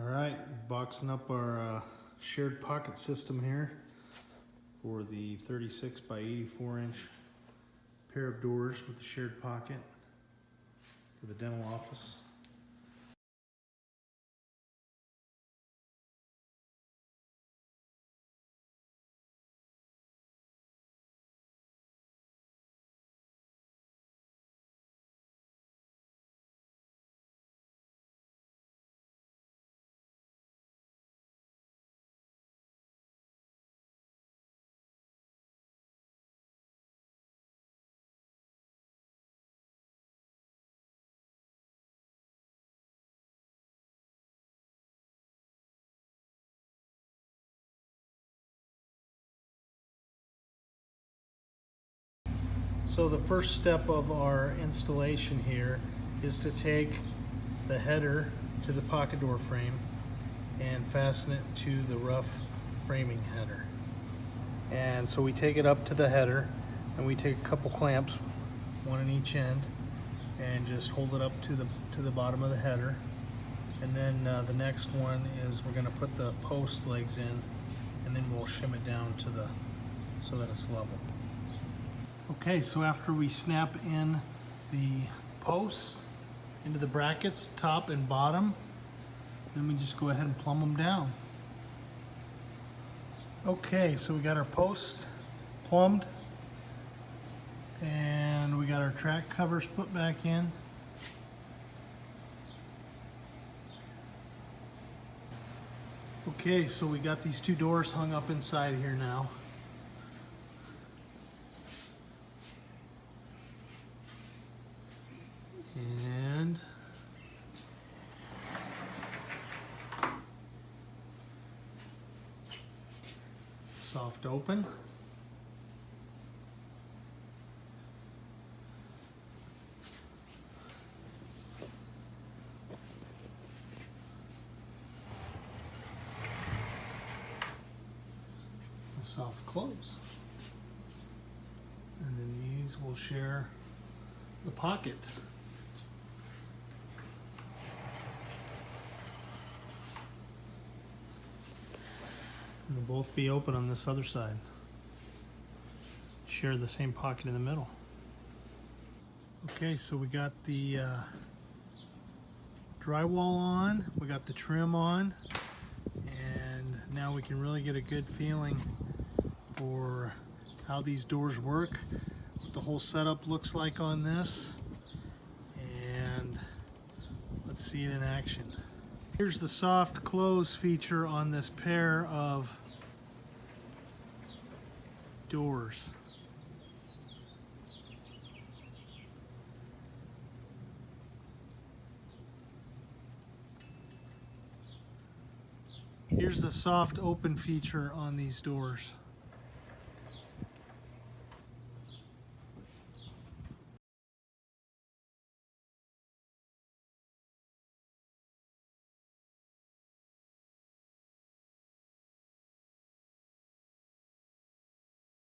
Alright, boxing up our shared pocket system here for the 36 by 84 inch pair of doors with the shared pocket for the dental office. So the first step of our installation here is to take the header to the pocket door frame and fasten it to the rough framing header. And so we take it up to the header and we take a couple clamps, one on each end, and just hold it up to the bottom of the header. And then the next one is we're going to put the post legs in, and then we'll shim it down to so that it's level. Okay, so after we snap in the posts into the brackets, top and bottom, then we just go ahead and plumb them down. Okay, so we got our posts plumbed, and we got our track covers put back in. Okay, so we got these two doors hung up inside here now. And soft open. Soft close. And then these will share the pocket. And they'll both be open on this other side. Share the same pocket in the middle. Okay, so we got the drywall on, we got the trim on, and now we can really get a good feeling for how these doors work, what the whole setup looks like on this, and let's see it in action. Here's the soft close feature on this pair of doors. Here's the soft open feature on these doors.